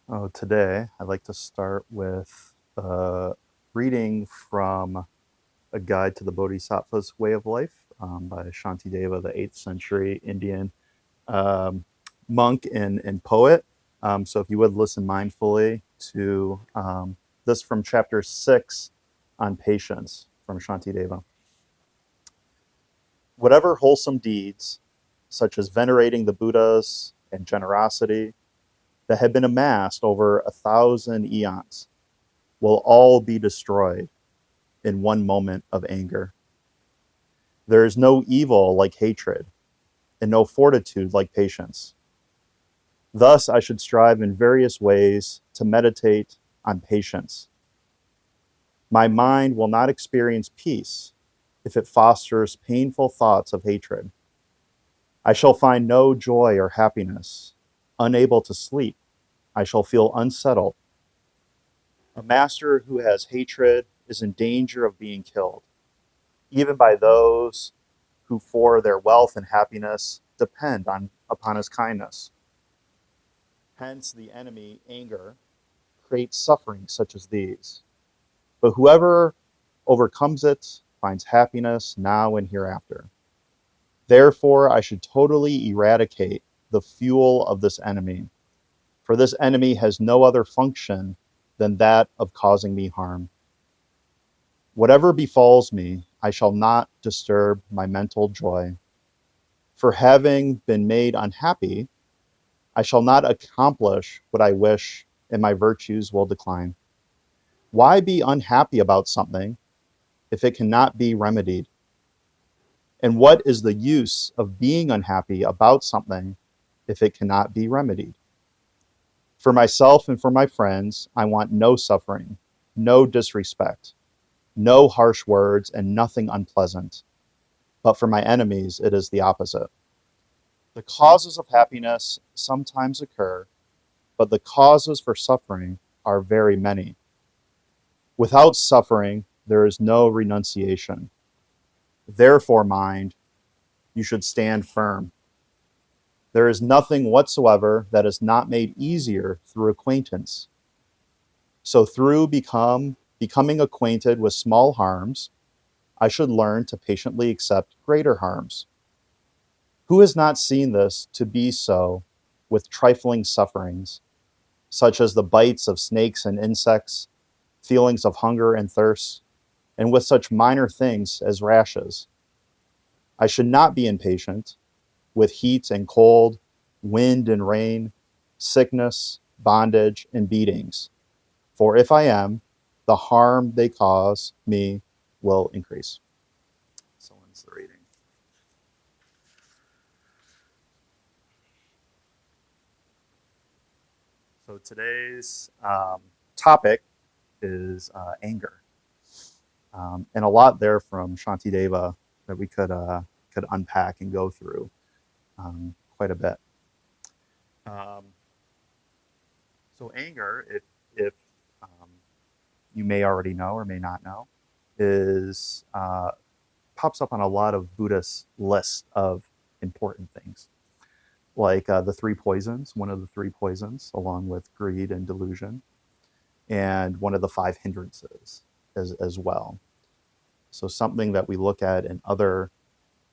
Oh, today I'd like to start with reading from A Guide to the Bodhisattva's Way of Life by Shantideva, the 8th century Indian um, monk and poet. So if you would listen mindfully to this from chapter 6 on patience from Shantideva. Whatever wholesome deeds, such as venerating the Buddhas and generosity, that have been amassed over 1,000 eons will all be destroyed in one moment of anger. There is no evil like hatred, and no fortitude like patience. Thus, I should strive in various ways to meditate on patience. My mind will not experience peace if it fosters painful thoughts of hatred. I shall find no joy or happiness. Unable to sleep, I shall feel unsettled. A master who has hatred is in danger of being killed, even by those who for their wealth and happiness depend upon his kindness. Hence, the enemy, anger, creates suffering such as these. But whoever overcomes it finds happiness now and hereafter. Therefore, I should totally eradicate the fuel of this enemy, for this enemy has no other function than that of causing me harm. Whatever befalls me, I shall not disturb my mental joy. For having been made unhappy, I shall not accomplish what I wish, and my virtues will decline. Why be unhappy about something if it cannot be remedied? And what is the use of being unhappy about something if it cannot be remedied? For myself and for my friends, I want no suffering, no disrespect, no harsh words, and nothing unpleasant. But for my enemies, it is the opposite. The causes of happiness sometimes occur, but the causes for suffering are very many. Without suffering, there is no renunciation. Therefore, mind, you should stand firm. There is nothing whatsoever that is not made easier through acquaintance. So, through becoming acquainted with small harms, I should learn to patiently accept greater harms. Who has not seen this to be so with trifling sufferings, such as the bites of snakes and insects, feelings of hunger and thirst, and with such minor things as rashes? I should not be impatient with heat and cold, wind and rain, sickness, bondage, and beatings. For if I am, the harm they cause me will increase. So ends the reading. So today's topic is anger, and a lot there from Shantideva that we could unpack and go through quite a bit. Um, so anger, if you may already know or may not know, is pops up on a lot of Buddhist lists of important things, like the three poisons, one of the three poisons, along with greed and delusion, and one of the five hindrances as well. So something that we look at in other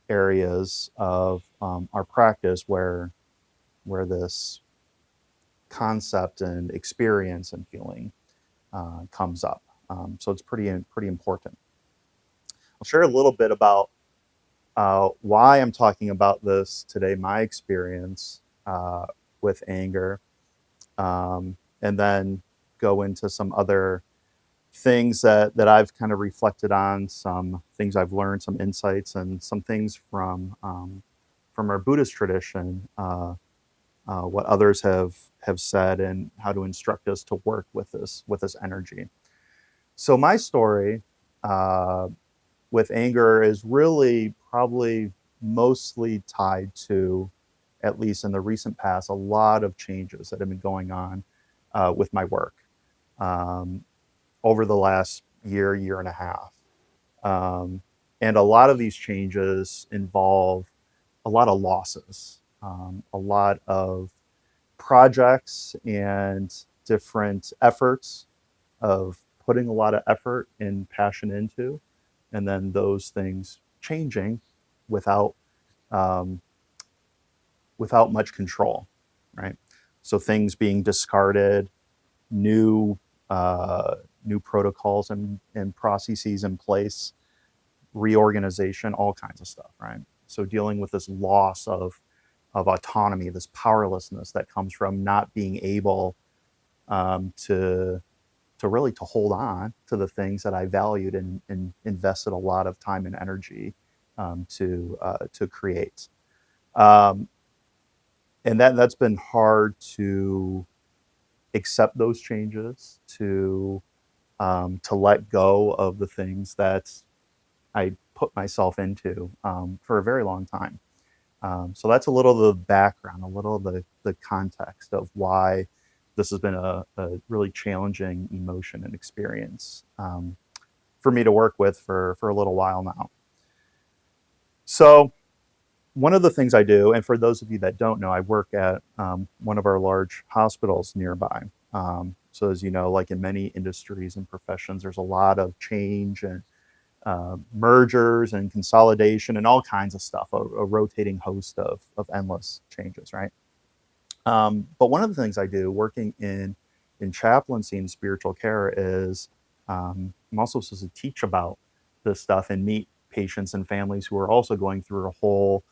areas of our practice where this concept and experience and feeling comes up. So it's pretty important. I'll share a little bit about why I'm talking about this today, my experience with anger, and then go into some other things that I've kind of reflected on, some things I've learned, some insights, and some things from our Buddhist tradition, what others have said, and how to instruct us to work with this energy. So my story with anger is really probably mostly tied to, at least in the recent past, a lot of changes that have been going on with my work um, over the last year and a half. Um, and a lot of these changes involve a lot of losses, a lot of projects and different efforts of putting a lot of effort and passion into, and then those things changing without um, without much control, right? So things being discarded, new uh, new protocols and processes in place, reorganization, all kinds of stuff, right? So dealing with this loss of autonomy, this powerlessness that comes from not being able to really to hold on to the things that I valued and invested a lot of time and energy to create. Um, and that's been hard to accept those changes, to let go of the things that I put myself into for a very long time. So that's a little of the background, a little of the context of why this has been a really challenging emotion and experience for me to work with for a little while now. So one of the things I do, and for those of you that don't know, I work at one of our large hospitals nearby. So as you know, like in many industries and professions, there's a lot of change and mergers and consolidation and all kinds of stuff, a rotating host of endless changes, right? But one of the things I do working in chaplaincy and spiritual care is I'm also supposed to teach about this stuff and meet patients and families who are also going through a whole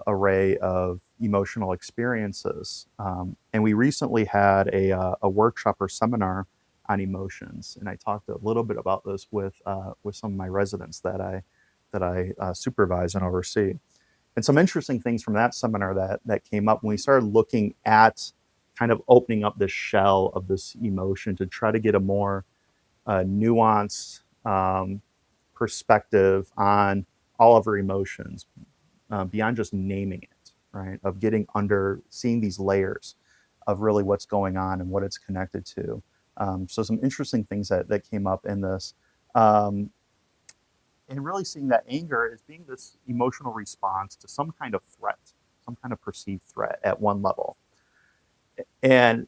array of emotional experiences. And we recently had a workshop or seminar on emotions, and I talked a little bit about this with some of my residents that I supervise and oversee. And some interesting things from that seminar that came up when we started looking at kind of opening up this shell of this emotion to try to get a more nuanced perspective on all of our emotions, beyond just naming it, right? Of getting under, seeing these layers of really what's going on and what it's connected to. So some interesting things that came up in this. Um, and really seeing that anger as being this emotional response to some kind of threat, some kind of perceived threat at one level. And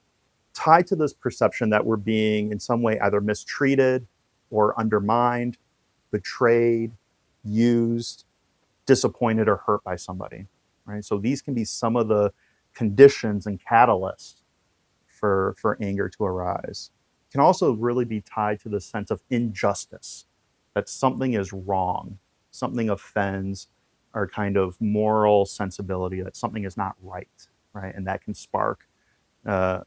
tied to this perception that we're being in some way either mistreated or undermined, betrayed, used, disappointed, or hurt by somebody, right? So these can be some of the conditions and catalysts for anger to arise. It can also really be tied to the sense of injustice, that something is wrong, something offends our kind of moral sensibility, that something is not right, right? And that can spark a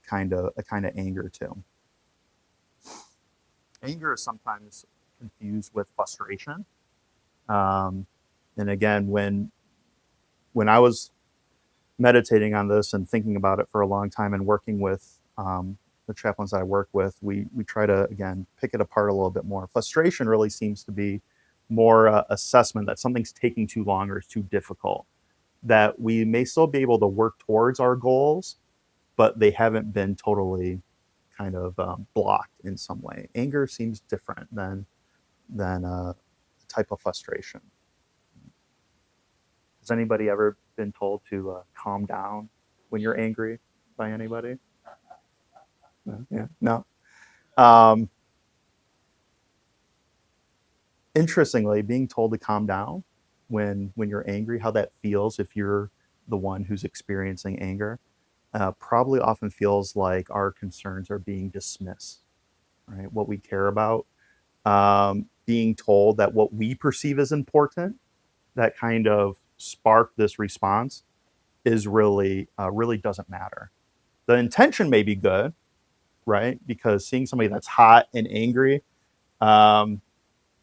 kind of anger too. Anger is sometimes confused with frustration. Um, and again, when I was meditating on this and thinking about it for a long time and working with the chaplains that I work with, we try to again pick it apart a little bit more. Frustration really seems to be more assessment that something's taking too long or is too difficult. That we may still be able to work towards our goals, but they haven't been totally kind of blocked in some way. Anger seems different than the type of frustration. Has anybody ever been told to calm down when you're angry by anybody? No, yeah, no. Um, Interestingly, being told to calm down when you're angry, how that feels if you're the one who's experiencing anger, probably often feels like our concerns are being dismissed, right? What we care about, being told that what we perceive as important, that kind of spark this response, is really doesn't matter. The intention may be good, right? Because seeing somebody that's hot and angry, um,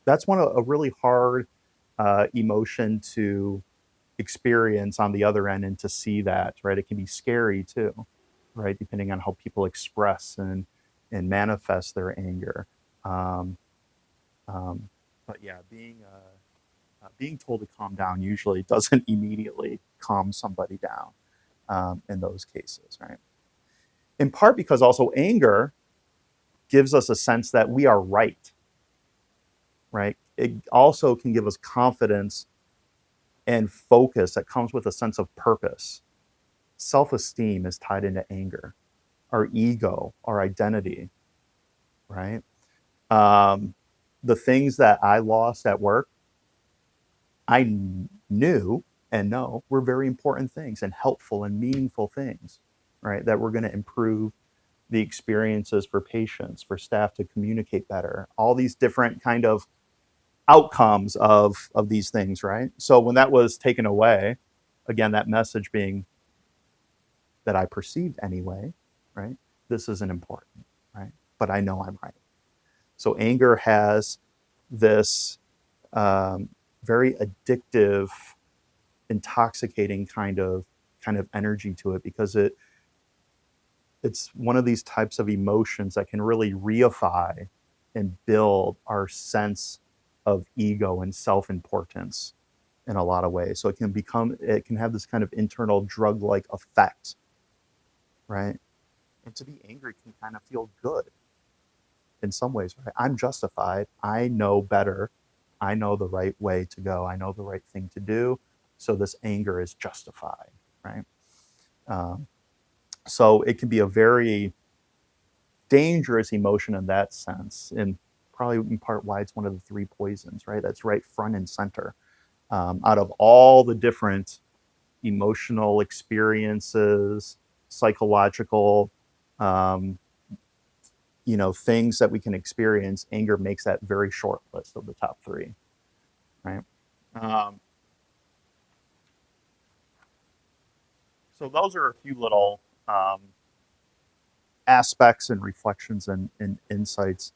that's one a really hard emotion to experience on the other end, and to see that, right? It can be scary too, right? Depending on how people express and manifest their anger. Um, but yeah, being told to calm down usually doesn't immediately calm somebody down in those cases, right? In part because also anger gives us a sense that we are right? It also can give us confidence and focus that comes with a sense of purpose. Self esteem is tied into anger. our ego, our identity, right? Um, the things that I lost at work, I knew and know were very important things and helpful and meaningful things, right? That were going to improve the experiences for patients, for staff to communicate better, all these different kind of outcomes of these things, right? So when that was taken away, again, that message being that I perceived anyway, right? This isn't important, right? But I know I'm right. So anger has this um, very addictive, intoxicating kind of energy to it because it's one of these types of emotions that can really reify and build our sense of ego and self-importance in a lot of ways. So it can have this kind of internal drug-like effect, right? And to be angry can kind of feel good in some ways, right? I'm justified. I know better. I know the right way to go. I know the right thing to do. So this anger is justified, right? Um, so it can be a very dangerous emotion in that sense, and probably in part why it's one of the three poisons, right? That's right front and center. Out of all the different emotional experiences, psychological, um, things that we can experience, anger makes that very short list of the top three, right? Um, so those are a few little aspects and reflections and insights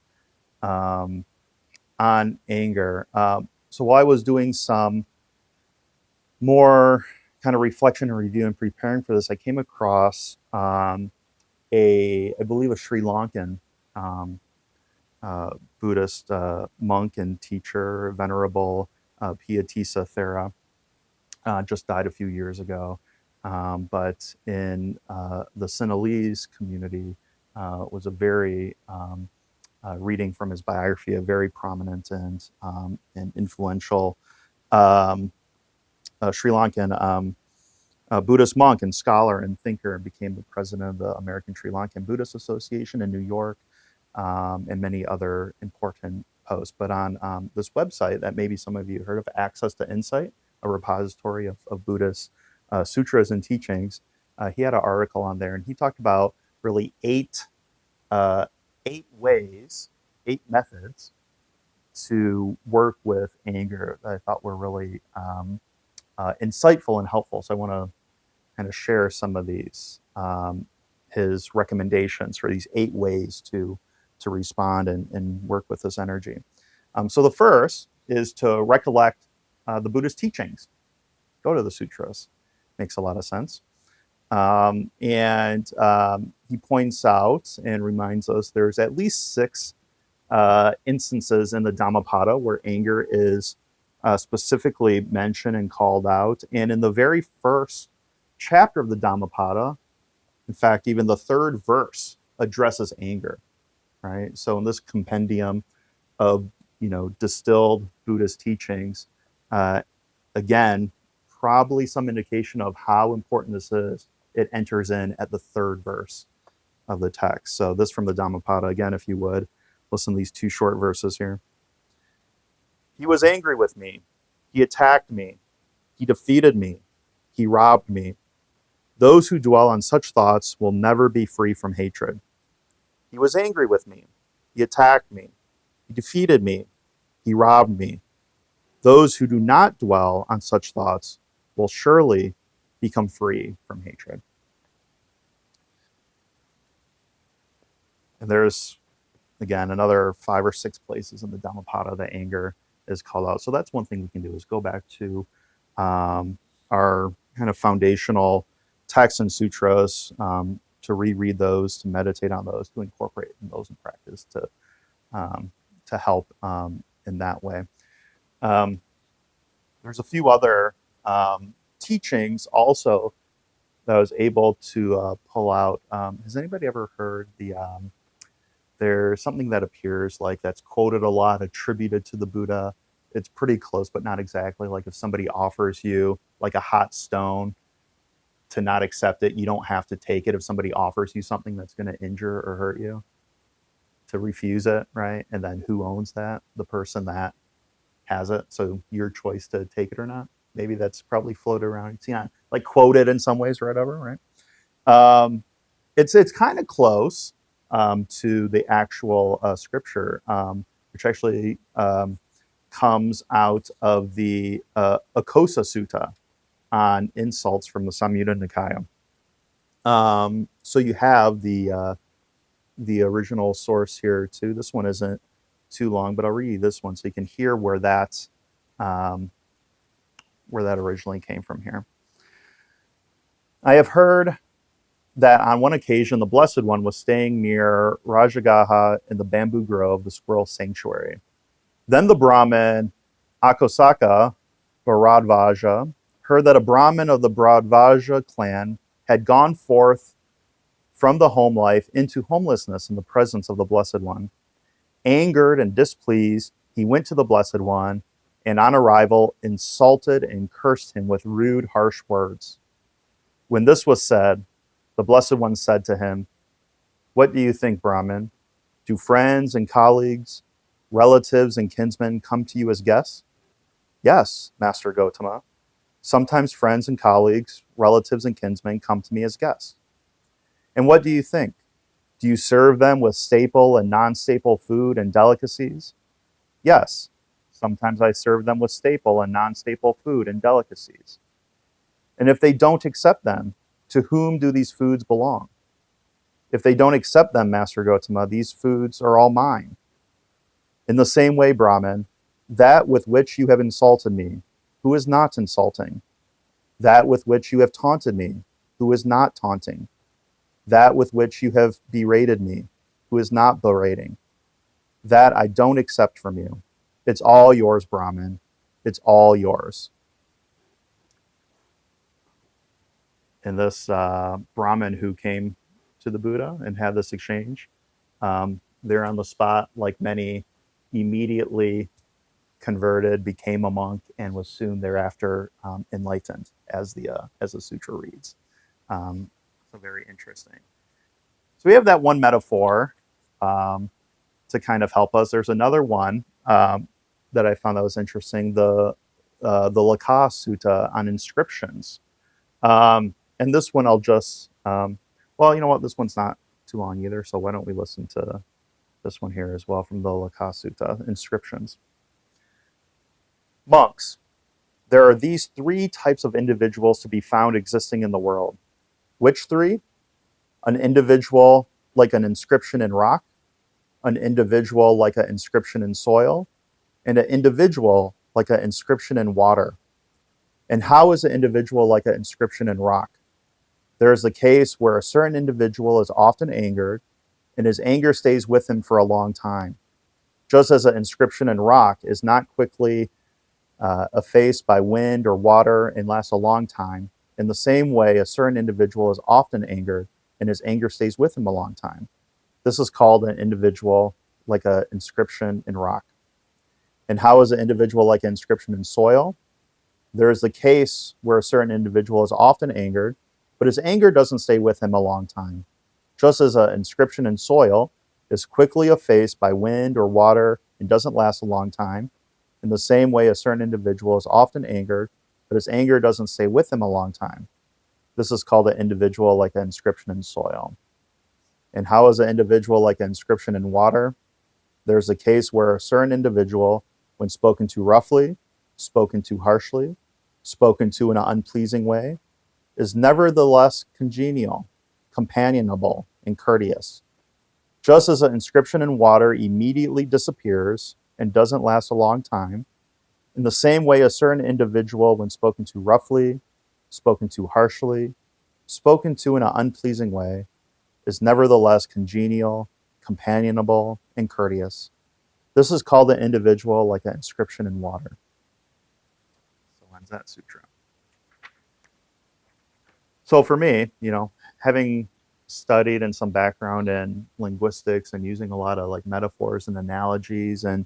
um, on anger. So while I was doing some more kind of reflection and review and preparing for this, I came across I believe, a Sri Lankan um, uh, Buddhist monk and teacher, Venerable Piyatissa Thera, just died a few years ago. But in the Sinhalese community, was a very reading from his biography, a very prominent and influential um, Sri Lankan Buddhist monk and scholar and thinker, and became the president of the American Sri Lankan Buddhist Association in New York, and many other important posts. But on this website that maybe some of you heard of, Access to Insight, a repository of Buddhist sutras and teachings, he had an article on there, and he talked about really uh, eight ways, eight methods to work with anger that I thought were really insightful and helpful. So I want to kind of share some of these his recommendations for these eight ways to respond and work with this energy. So the first is to recollect the Buddhist teachings. Go to the sutras. Makes a lot of sense. And he points out and reminds us there's at least six instances in the Dhammapada where anger is specifically mentioned and called out. And in the very first chapter of the Dhammapada, in fact, even the third verse addresses anger, right? So in this compendium of distilled Buddhist teachings, uh, again, probably some indication of how important this is. It enters in at the third verse of the text. So this from the Dhammapada, again, if you would, listen to these two short verses here. He was angry with me. He attacked me. He defeated me. He robbed me. Those who dwell on such thoughts will never be free from hatred. He was angry with me. He attacked me. He defeated me. He robbed me. Those who do not dwell on such thoughts will surely become free from hatred. And there's, again, another 5 or 6 places in the Dhammapada that anger is called out. So that's one thing we can do is go back to our kind of foundational texts and sutras, to reread those, to meditate on those, to incorporate those in practice, to help in that way. There's a few other teachings also that I was able to pull out. Has anybody ever heard there's something that appears like that's quoted a lot, attributed to the Buddha? It's pretty close, but not exactly. Like if somebody offers you like a hot stone, to not accept it. You don't have to take it if somebody offers you something that's going to injure or hurt you, to refuse it, right? And then who owns that? The person that has it. So your choice to take it or not. Maybe that's probably floated around. It's not like quoted in some ways or whatever, right? Um, it's kind of close to the actual scripture, which actually comes out of the Akosa Sutta on insults from the Samyutta Nikaya. So you have the original source here too. This one isn't too long, but I'll read you this one so you can hear where that originally came from here. I have heard that on one occasion the Blessed One was staying near Rajagaha in the bamboo grove, the squirrel sanctuary. Then the Brahmin Akosaka Bharadvaja heard that a Brahmin of the Bharadvaja clan had gone forth from the home life into homelessness in the presence of the Blessed One. Angered and displeased, he went to the Blessed One and on arrival insulted and cursed him with rude, harsh words. When this was said, the Blessed One said to him, "What do you think, Brahmin? Do friends and colleagues, relatives and kinsmen come to you as guests?" "Yes, Master Gotama. Sometimes friends and colleagues, relatives and kinsmen come to me as guests." "And what do you think? Do you serve them with staple and non-staple food and delicacies?" "Yes, sometimes I serve them with staple and non-staple food and delicacies." "And if they don't accept them, to whom do these foods belong?" "If they don't accept them, Master Gotama, these foods are all mine." "In the same way, Brahmin, that with which you have insulted me, who is not insulting? That with which you have taunted me, who is not taunting? That with which you have berated me, who is not berating? That I don't accept from you. It's all yours, Brahmin. It's all yours." And this Brahmin who came to the Buddha and had this exchange, there on the spot, like many, immediately converted, became a monk, and was soon thereafter enlightened, as the sutra reads. So very interesting. So we have that one metaphor to kind of help us. There's another one that I found that was interesting, the Laka Sutta on inscriptions. And this one I'll just, well, you know what? This one's not too long either, so why don't we listen to this one here as well from the Laka Sutta, inscriptions. "Monks, there are these three types of individuals to be found existing in the world." "Which three?" "An individual like an inscription in rock, an individual like an inscription in soil, and an individual like an inscription in water." "And how is an individual like an inscription in rock?" "There is a case where a certain individual is often angered, and his anger stays with him for a long time. Just as an inscription in rock is not quickly effaced by wind or water and lasts a long time, in the same way, a certain individual is often angered, and his anger stays with him a long time. This is called an individual like an inscription in rock." "And how is an individual like an inscription in soil?" "There is the case where a certain individual is often angered, but his anger doesn't stay with him a long time. Just as an inscription in soil is quickly effaced by wind or water and doesn't last a long time, in the same way a certain individual is often angered, but his anger doesn't stay with him a long time. This is called an individual like an inscription in soil." "And how is an individual like an inscription in water?" "There's a case where a certain individual, when spoken to roughly, spoken to harshly, spoken to in an unpleasing way, is nevertheless congenial, companionable, and courteous. Just as an inscription in water immediately disappears and doesn't last a long time, in the same way a certain individual, when spoken to roughly, spoken to harshly, spoken to in an unpleasing way, is nevertheless congenial, companionable, and courteous. This is called an individual like an inscription in water." So ends that sutra. So for me, having studied and some background in linguistics and using a lot of like metaphors and analogies and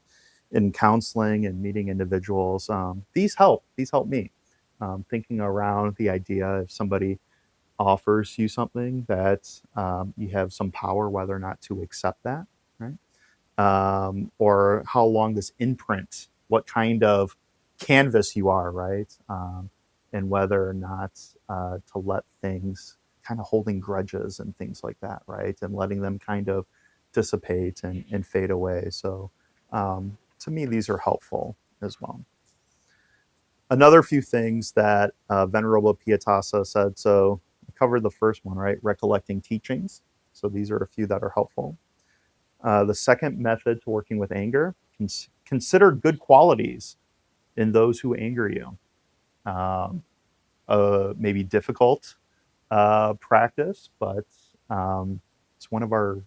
in counseling and meeting individuals, these help me thinking around the idea if somebody offers you something that you have some power whether or not to accept that, right? Or how long this imprint, what kind of canvas you are, right? And whether or not to let things kind of holding grudges and things like that, right? And letting them kind of dissipate and fade away. So to me, these are helpful as well. Another few things that Venerable Pietassa said. So I covered the first one, right? Recollecting teachings. So these are a few that are helpful. The second method to working with anger, consider good qualities in those who anger you. Maybe difficult practice, but it's one of our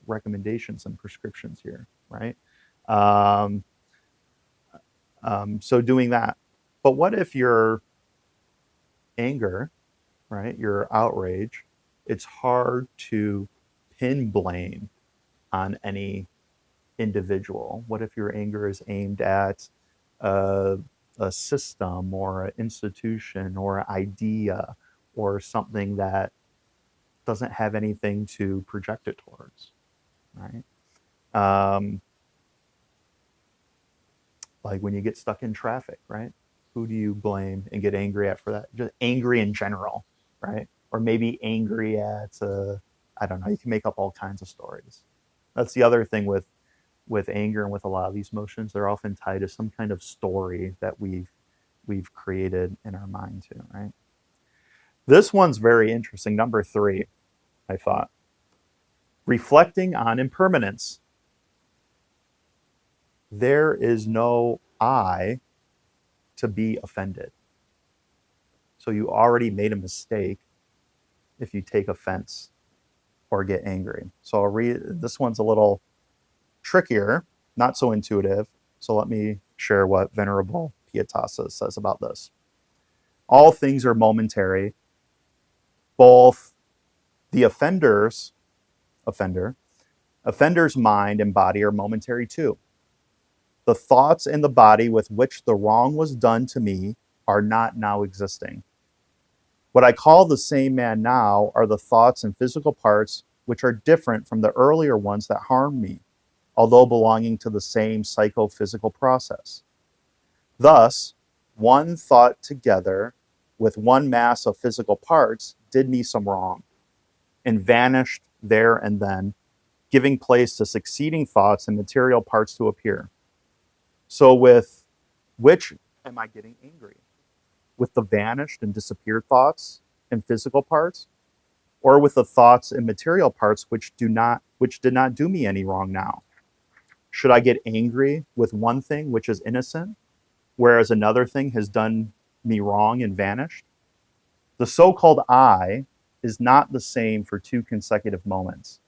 recommendations and prescriptions here, right? Um, so doing that. But what if your anger, right, your outrage, it's hard to pin blame on any individual? What if your anger is aimed at a, a system or an institution or an idea or something that doesn't have anything to project it towards, right? Um, like when you get stuck in traffic, right? Who do you blame and get angry at for that? Just angry in general, right? Or maybe angry at, I don't know, you can make up all kinds of stories. That's the other thing with anger and with a lot of these emotions, they're often tied to some kind of story that we've created in our mind too, right? This one's very interesting. Number 3, I thought. Reflecting on impermanence. There is no I to be offended. So you already made a mistake if you take offense or get angry. So I'll read, this one's a little trickier, not so intuitive. So let me share what Venerable Pietassa says about this. All things are momentary. Both the offender's mind and body are momentary too. The thoughts and the body with which the wrong was done to me are not now existing. What I call the same man now are the thoughts and physical parts which are different from the earlier ones that harmed me, although belonging to the same psychophysical process. Thus, one thought together with one mass of physical parts did me some wrong and vanished there and then, giving place to succeeding thoughts and material parts to appear. So, with which am I getting angry? With the vanished and disappeared thoughts and physical parts, or with the thoughts and material parts which did not do me any wrong now? Should I get angry with one thing which is innocent, whereas another thing has done me wrong and vanished? The so-called I is not the same for 2 consecutive moments.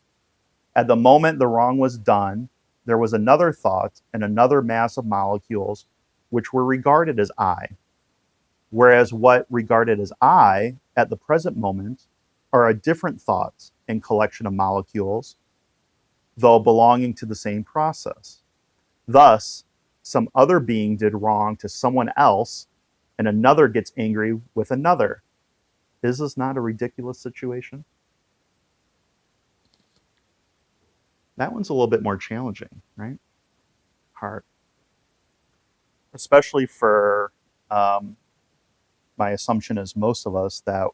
At the moment the wrong was done, there was another thought and another mass of molecules which were regarded as I, whereas what regarded as I at the present moment are a different thought and collection of molecules, though belonging to the same process. Thus, some other being did wrong to someone else, and another gets angry with another. Is this not a ridiculous situation? That one's a little bit more challenging, right? Hard. Especially for my assumption is most of us that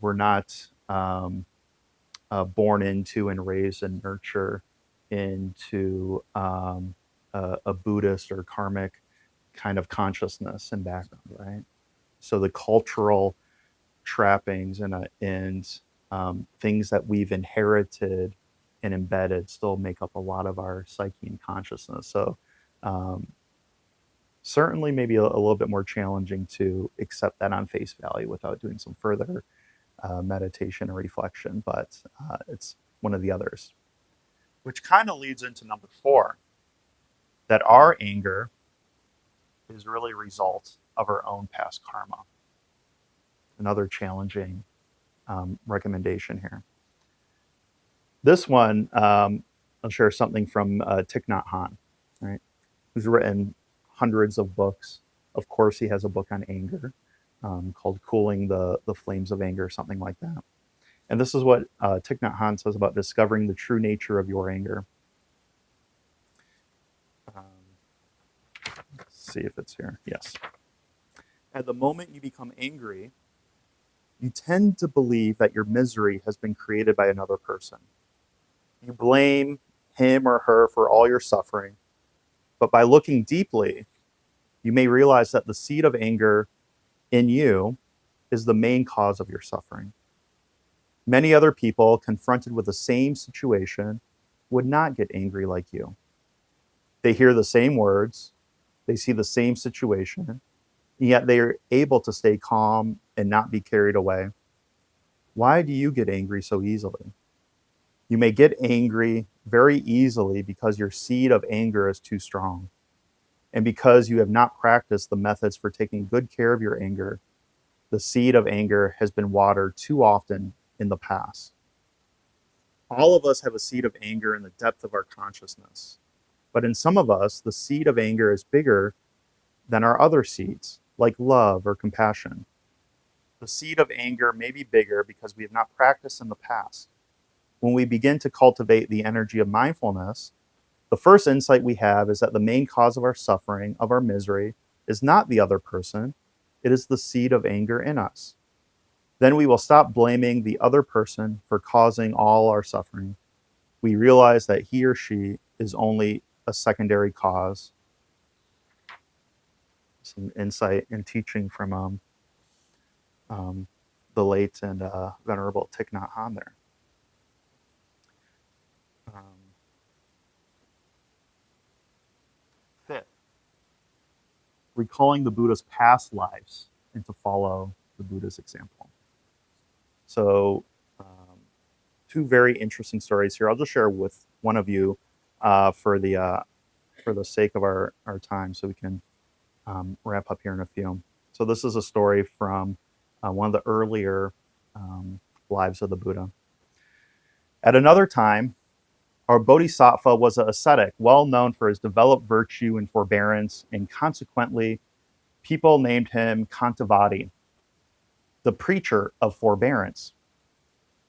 we're not born into and raised and nurtured into a Buddhist or karmic kind of consciousness and background, right? So the cultural trappings and things that we've inherited and embedded still make up a lot of our psyche and consciousness. So um, certainly maybe a little bit more challenging to accept that on face value without doing some further meditation or reflection, but it's one of the others. Which kind of leads into number 4, that our anger is really a result of our own past karma. Another challenging recommendation here. This one, I'll share something from Thich Nhat Hanh, right? Who's written hundreds of books. Of course, he has a book on anger. called Cooling the Flames of Anger, something like that. And this is what Thich Nhat Hanh says about discovering the true nature of your anger. Let's see if it's here. Yes. At the moment you become angry, you tend to believe that your misery has been created by another person. You blame him or her for all your suffering, but by looking deeply, you may realize that the seed of anger in you is the main cause of your suffering. Many other people confronted with the same situation would not get angry like you. They hear the same words, they see the same situation, and yet they are able to stay calm and not be carried away. Why do you get angry so easily? You may get angry very easily because your seed of anger is too strong, and because you have not practiced the methods for taking good care of your anger. The seed of anger has been watered too often in the past. All of us have a seed of anger in the depth of our consciousness, but in some of us, the seed of anger is bigger than our other seeds, like love or compassion. The seed of anger may be bigger because we have not practiced in the past. When we begin to cultivate the energy of mindfulness, the first insight we have is that the main cause of our suffering, of our misery, is not the other person, it is the seed of anger in us. Then we will stop blaming the other person for causing all our suffering. We realize that he or she is only a secondary cause. Some insight and teaching from the late and venerable Thich Nhat Hanh there. Fifth, recalling the Buddha's past lives and to follow the Buddha's example. So, two very interesting stories here. I'll just share with one of you for the sake of our time, so we can wrap up here in a few. So this is a story from one of the earlier lives of the Buddha. At another time, our Bodhisattva was an ascetic, well known for his developed virtue and forbearance, and consequently, people named him Kantavati, the preacher of forbearance.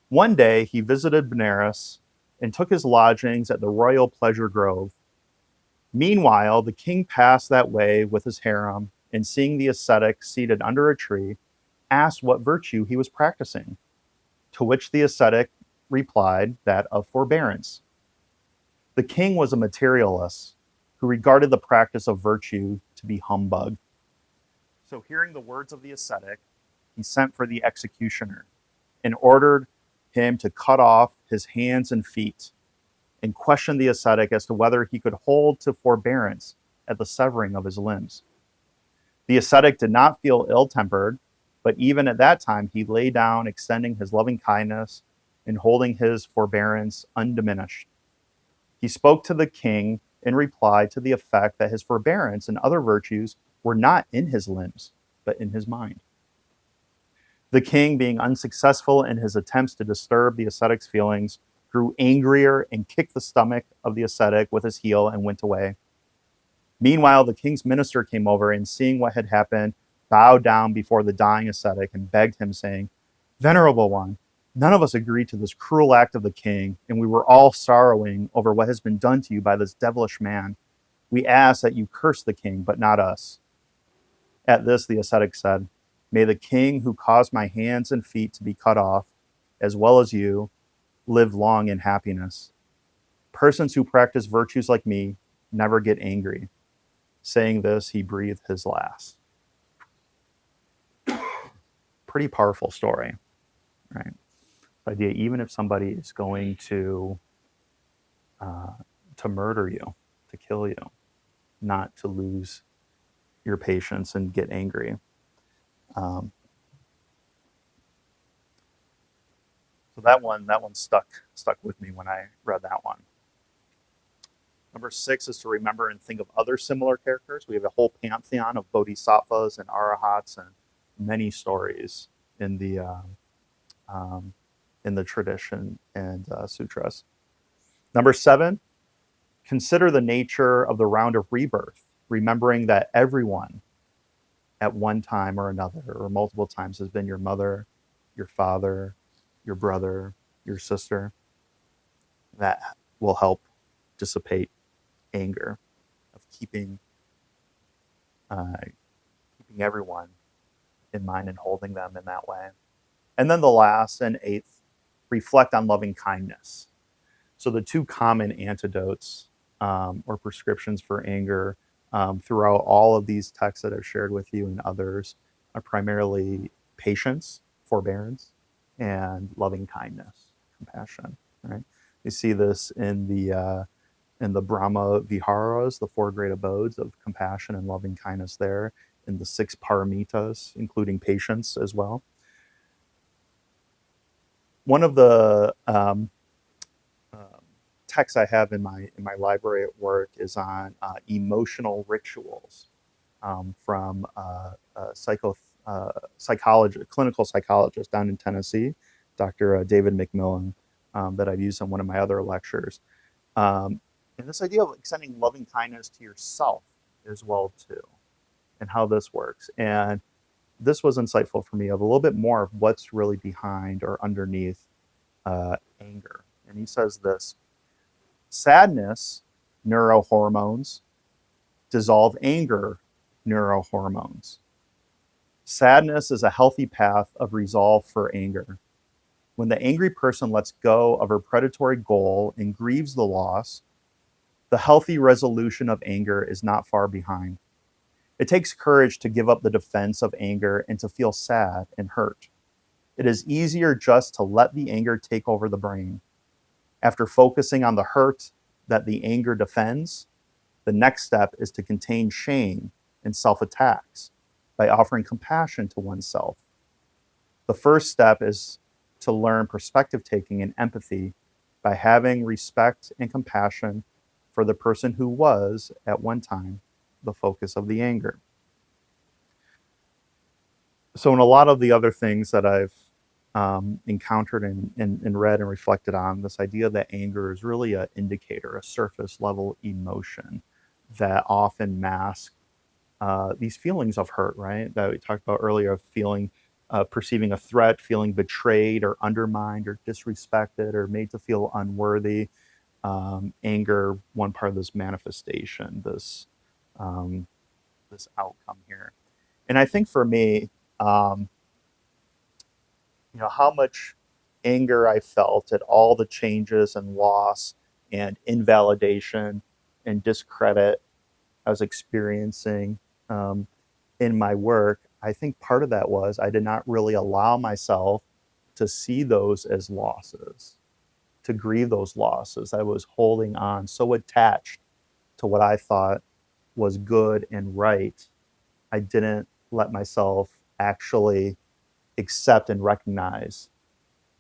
One day, he visited Benares and took his lodgings at the Royal Pleasure Grove. Meanwhile, the king passed that way with his harem, and seeing the ascetic seated under a tree, asked what virtue he was practicing, to which the ascetic replied that of forbearance. The king was a materialist who regarded the practice of virtue to be humbug. So, hearing the words of the ascetic, he sent for the executioner and ordered him to cut off his hands and feet, and questioned the ascetic as to whether he could hold to forbearance at the severing of his limbs. The ascetic did not feel ill-tempered, but even at that time he lay down, extending his loving kindness and holding his forbearance undiminished. He spoke to the king in reply to the effect that his forbearance and other virtues were not in his limbs, but in his mind. The king, being unsuccessful in his attempts to disturb the ascetic's feelings, grew angrier and kicked the stomach of the ascetic with his heel and went away. Meanwhile, the king's minister came over and, seeing what had happened, bowed down before the dying ascetic and begged him, saying, "Venerable one, none of us agreed to this cruel act of the king, and we were all sorrowing over what has been done to you by this devilish man. We ask that you curse the king, but not us." At this, the ascetic said, "May the king who caused my hands and feet to be cut off, as well as you, live long in happiness. Persons who practice virtues like me never get angry." Saying this, he breathed his last. Pretty powerful story, right? The idea, even if somebody is going to murder you, to kill you, not to lose your patience and get angry. So that one stuck with me when I read that one. Number 6 is to remember and think of other similar characters. We have a whole pantheon of bodhisattvas and arahats and many stories in the tradition and sutras. Number 7, consider the nature of the round of rebirth, remembering that everyone at one time or another, or multiple times, has been your mother, your father, your brother, your sister. That will help dissipate anger, of uh, keeping everyone in mind and holding them in that way. And then the last and eighth, reflect on loving kindness. So the two common antidotes or prescriptions for anger throughout all of these texts that I've shared with you and others are primarily patience, forbearance, and loving kindness, compassion. Right? You see this in the Brahma Viharas, the four great abodes of compassion and loving kindness there, in the six paramitas, including patience as well. One of the texts I have in my library at work is on emotional rituals from a psychologist, clinical psychologist down in Tennessee, Dr. David McMillan, that I've used in one of my other lectures. Um, and this idea of extending loving kindness to yourself as well too, and how this works. And this was insightful for me of a little bit more of what's really behind or underneath anger. And he says this: sadness, neurohormones, dissolve anger, neurohormones. Sadness is a healthy path of resolve for anger. When the angry person lets go of her predatory goal and grieves the loss, the healthy resolution of anger is not far behind. It takes courage to give up the defense of anger and to feel sad and hurt. It is easier just to let the anger take over the brain. After focusing on the hurt that the anger defends, the next step is to contain shame and self attacks by offering compassion to oneself. The first step is to learn perspective taking and empathy by having respect and compassion for the person who was, at one time, the focus of the anger. So, in a lot of the other things that I've encountered and read and reflected on, this idea that anger is really an indicator, a surface level emotion that often masks these feelings of hurt, right? That we talked about earlier, of feeling, perceiving a threat, feeling betrayed or undermined or disrespected or made to feel unworthy. Anger, one part of this manifestation, um, this outcome here. And I think for me, um, how much anger I felt at all the changes and loss and invalidation and discredit I was experiencing um, in my work. I think part of that was I did not really allow myself to see those as losses, to grieve those losses. I was holding on so attached to what I thought was good and right. I didn't let myself actually accept and recognize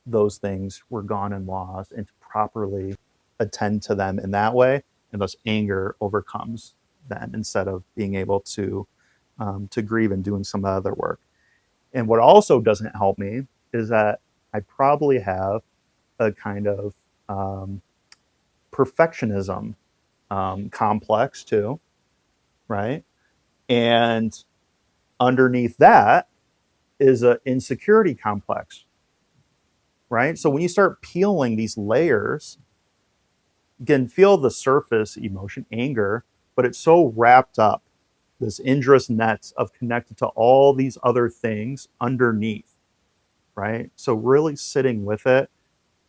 those things were gone and lost and to properly attend to them in that way. And thus anger overcomes then instead of being able to grieve and doing some other work. And what also doesn't help me is that I probably have a kind of perfectionism complex too, right? And underneath that is an insecurity complex, right? So when you start peeling these layers, you can feel the surface emotion, anger, but it's so wrapped up, this injurious net of connected to all these other things underneath, right? So really sitting with it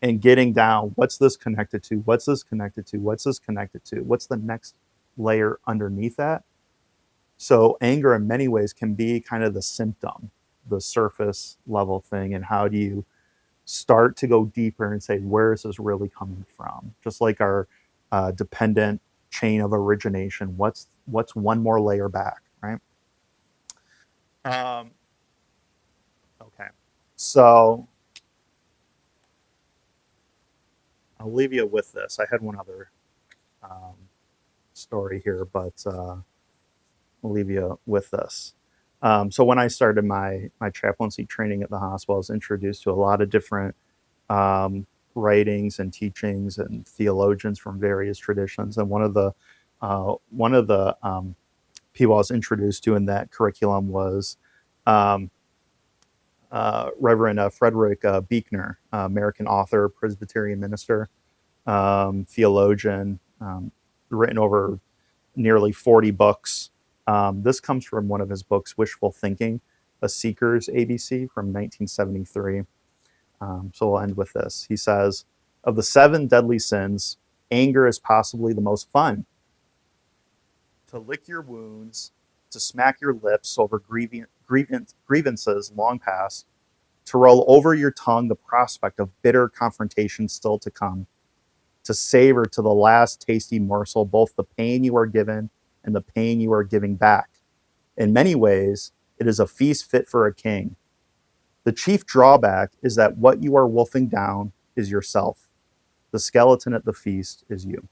and getting down, what's this connected to? What's this connected to? What's this connected to? What's the next layer underneath that? So anger in many ways can be kind of the symptom, the surface level thing. And how do you start to go deeper and say, where is this really coming from? Just like our dependent chain of origination, what's one more layer back, right? Um, okay, so I'll leave you with this. I had one other um, story here, but I'll leave you with this. So when I started my chaplaincy training at the hospital, I was introduced to a lot of different um, writings and teachings and theologians from various traditions. And one of the people I was introduced to in that curriculum was um, Reverend Frederick Buechner, American author, Presbyterian minister, theologian, written over nearly 40 books. This comes from one of his books, Wishful Thinking, A Seeker's ABC from 1973. So we'll end with this. He says, of the 7 deadly sins, anger is possibly the most fun. To lick your wounds, to smack your lips over grievances long past, to roll over your tongue the prospect of bitter confrontation still to come, to savor to the last tasty morsel both the pain you are given and the pain you are giving back. In many ways, it is a feast fit for a king. The chief drawback is that what you are wolfing down is yourself. The skeleton at the feast is you.